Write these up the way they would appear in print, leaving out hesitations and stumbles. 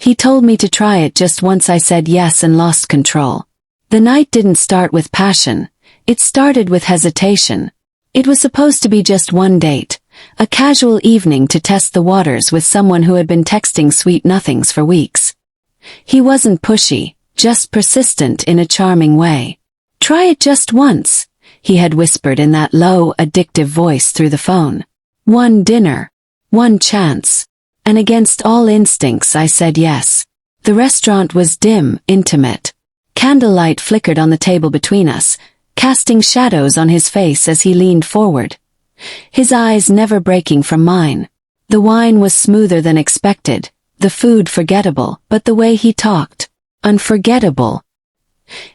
He told me to try it just once. I said yes and lost control. The night didn't start with passion. It started with hesitation. It was supposed to be just one date, a casual evening to test the waters with someone who had been texting sweet nothings for weeks. He wasn't pushy, just persistent in a charming way. "Try it just once," he had whispered in that low, addictive voice through the phone. One dinner. One chance. And against all instincts I said yes. The restaurant was dim, intimate. Candlelight flickered on the table between us, casting shadows on his face as he leaned forward, his eyes never breaking from mine. The wine was smoother than expected, the food forgettable, but the way he talked, unforgettable.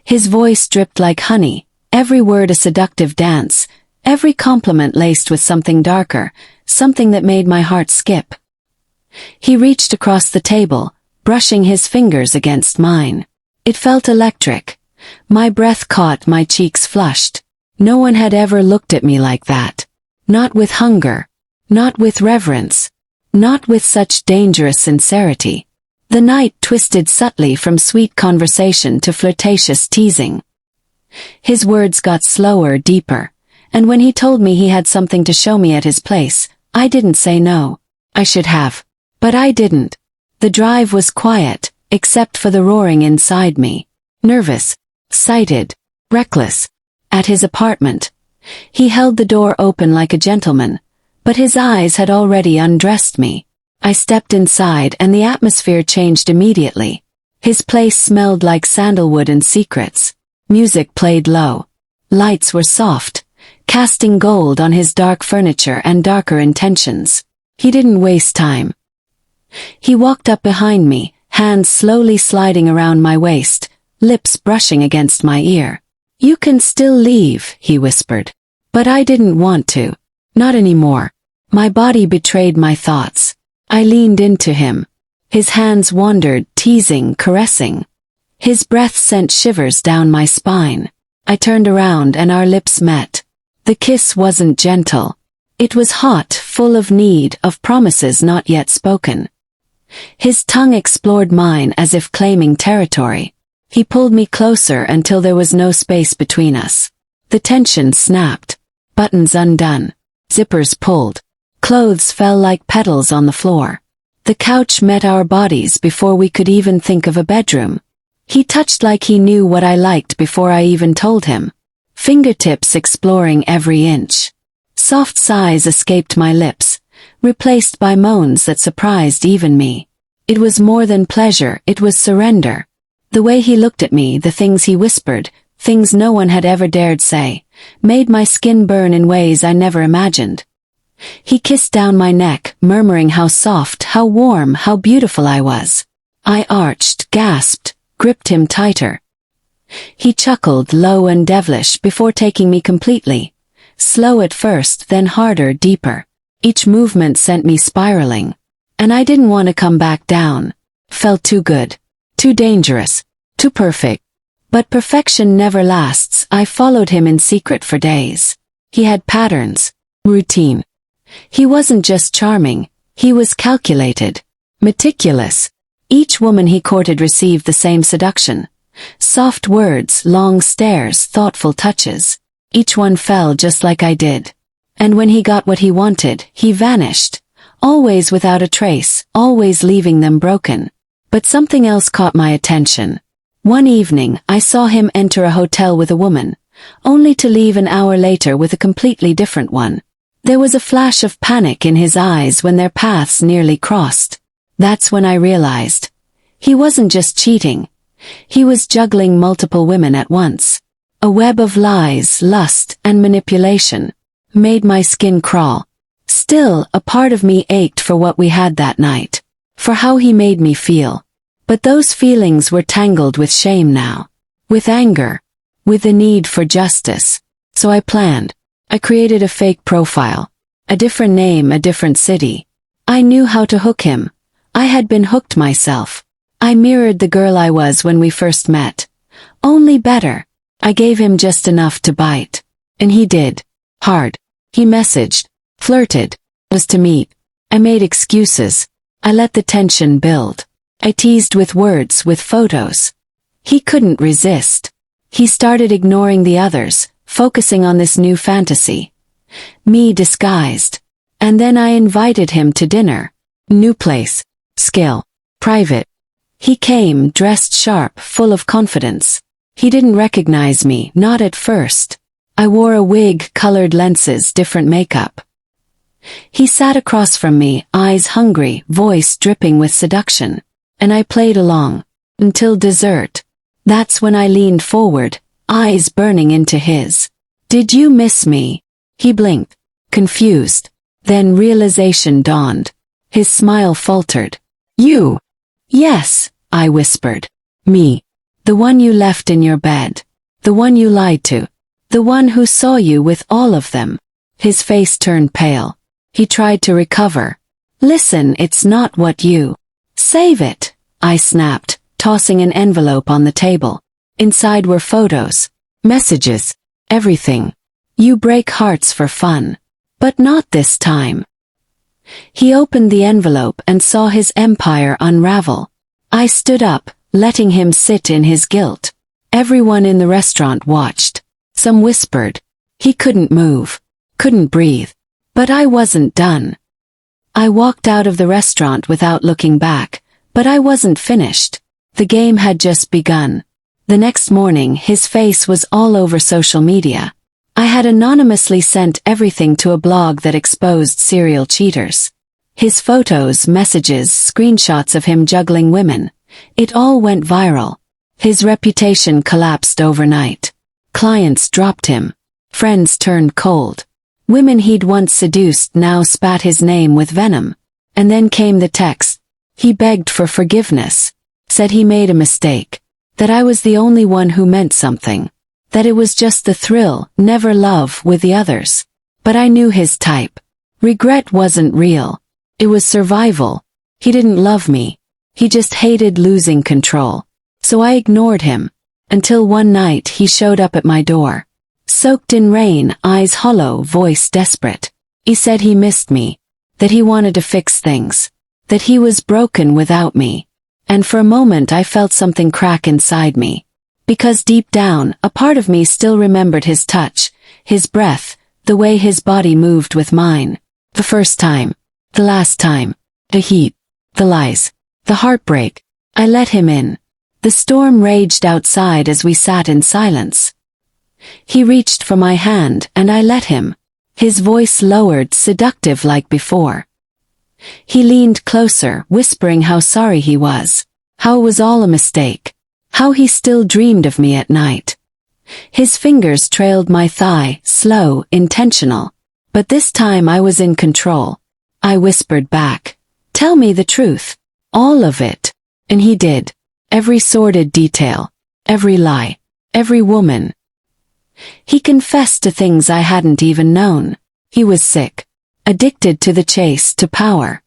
His voice dripped like honey, every word a seductive dance, every compliment laced with something darker, something that made my heart skip. He reached across the table, brushing his fingers against mine. It felt electric. My breath caught, my cheeks flushed. No one had ever looked at me like that. Not with hunger. Not with reverence. Not with such dangerous sincerity. The night twisted subtly from sweet conversation to flirtatious teasing. His words got slower, deeper, and when he told me he had something to show me at his place, I didn't say no. I should have. But I didn't. The drive was quiet, except for the roaring inside me. Nervous, excited, reckless. At his apartment. He held the door open like a gentleman, but his eyes had already undressed me. I stepped inside and the atmosphere changed immediately. His place smelled like sandalwood and secrets. Music played low. Lights were soft, casting gold on his dark furniture and darker intentions. He didn't waste time. He walked up behind me, hands slowly sliding around my waist, lips brushing against my ear. "You can still leave," he whispered. But I didn't want to. Not anymore. My body betrayed my thoughts. I leaned into him. His hands wandered, teasing, caressing. His breath sent shivers down my spine. I turned around and our lips met. The kiss wasn't gentle. It was hot, full of need, of promises not yet spoken. His tongue explored mine as if claiming territory. He pulled me closer until there was no space between us. The tension snapped. Buttons undone. Zippers pulled. Clothes fell like petals on the floor. The couch met our bodies before we could even think of a bedroom. He touched like he knew what I liked before I even told him. Fingertips exploring every inch. Soft sighs escaped my lips, replaced by moans that surprised even me. It was more than pleasure, it was surrender. The way he looked at me, the things he whispered, things no one had ever dared say, made my skin burn in ways I never imagined. He kissed down my neck, murmuring how soft, how warm, how beautiful I was. I arched, gasped, gripped him tighter. He chuckled, low and devilish, before taking me completely. Slow at first, then harder, deeper. Each movement sent me spiraling. And I didn't want to come back down. Felt too good. Too dangerous. Too perfect. But perfection never lasts. I followed him in secret for days. He had patterns. Routine. He wasn't just charming. He was calculated. Meticulous. Each woman he courted received the same seduction. Soft words, long stares, thoughtful touches. Each one fell just like I did. And when he got what he wanted, he vanished. Always without a trace, always leaving them broken. But something else caught my attention. One evening, I saw him enter a hotel with a woman, only to leave an hour later with a completely different one. There was a flash of panic in his eyes when their paths nearly crossed. That's when I realized. He wasn't just cheating. He was juggling multiple women at once. A web of lies, lust, and manipulation made my skin crawl. Still, a part of me ached for what we had that night, for how he made me feel. But those feelings were tangled with shame now, with anger, with the need for justice. So I planned. I created a fake profile, a different name, a different city. I knew how to hook him. I had been hooked myself. I mirrored the girl I was when we first met. Only better. I gave him just enough to bite. And he did. Hard. He messaged, flirted, was to meet. I made excuses. I let the tension build. I teased with words, with photos. He couldn't resist. He started ignoring the others, focusing on this new fantasy. Me disguised. And then I invited him to dinner. New place. Skill. Private. He came, dressed sharp, full of confidence. He didn't recognize me, not at first. I wore a wig, colored lenses, different makeup. He sat across from me, eyes hungry, voice dripping with seduction. And I played along. Until dessert. That's when I leaned forward, eyes burning into his. Did you miss me? He blinked, confused. Then realization dawned. His smile faltered. You? Yes, I whispered. Me. The one you left in your bed. The one you lied to. The one who saw you with all of them. His face turned pale. He tried to recover. Listen, it's not what you. Save it, I snapped, tossing an envelope on the table. Inside were photos, messages, everything. You break hearts for fun. But not this time. He opened the envelope and saw his empire unravel. I stood up, letting him sit in his guilt. Everyone in the restaurant watched. Some whispered. He couldn't move, couldn't breathe. But I wasn't done. I walked out of the restaurant without looking back, but I wasn't finished. The game had just begun. The next morning, his face was all over social media. I had anonymously sent everything to a blog that exposed serial cheaters. His photos, messages, screenshots of him juggling women. It all went viral. His reputation collapsed overnight. Clients dropped him. Friends turned cold. Women he'd once seduced now spat his name with venom. And then came the text. He begged for forgiveness. Said he made a mistake. That I was the only one who meant something. That it was just the thrill, never love, with the others. But I knew his type. Regret wasn't real. It was survival. He didn't love me. He just hated losing control. So I ignored him. Until one night he showed up at my door. Soaked in rain, eyes hollow, voice desperate. He said he missed me. That he wanted to fix things. That he was broken without me. And for a moment I felt something crack inside me. Because deep down, a part of me still remembered his touch, his breath, the way his body moved with mine. The first time. The last time. The heat. The lies. The heartbreak. I let him in. The storm raged outside as we sat in silence. He reached for my hand, and I let him. His voice lowered, seductive like before. He leaned closer, whispering how sorry he was. How it was all a mistake. How he still dreamed of me at night. His fingers trailed my thigh, slow, intentional. But this time I was in control. I whispered back. Tell me the truth. All of it. And he did. Every sordid detail. Every lie. Every woman. He confessed to things I hadn't even known. He was sick. Addicted to the chase, to power.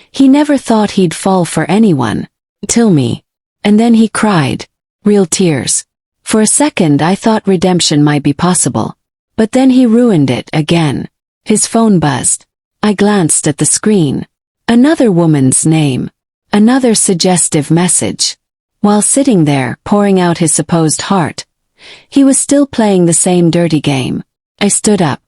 He never thought he'd fall for anyone. Till me. And then he cried. Real tears. For a second I thought redemption might be possible. But then he ruined it again. His phone buzzed. I glanced at the screen. Another woman's name. Another suggestive message. While sitting there, pouring out his supposed heart, he was still playing the same dirty game. I stood up.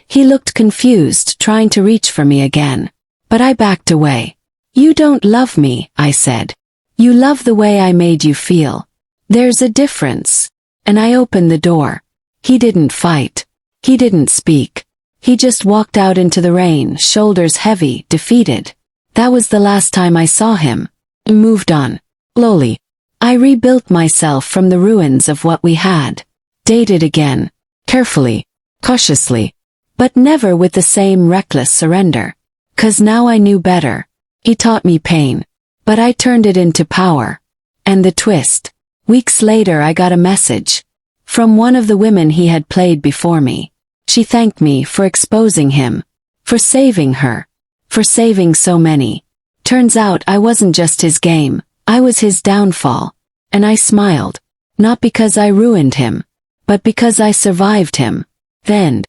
He looked confused, trying to reach for me again. But I backed away. You don't love me, I said. You love the way I made you feel. There's a difference. And I opened the door. He didn't fight. He didn't speak. He just walked out into the rain, shoulders heavy, defeated. That was the last time I saw him. I moved on. Slowly. I rebuilt myself from the ruins of what we had. Dated again. Carefully. Cautiously. But never with the same reckless surrender. 'Cause now I knew better. He taught me pain. But I turned it into power. And the twist. Weeks later I got a message. From one of the women he had played before me. She thanked me for exposing him. For saving her. For saving so many. Turns out I wasn't just his game. I was his downfall. And I smiled. Not because I ruined him. But because I survived him. Then.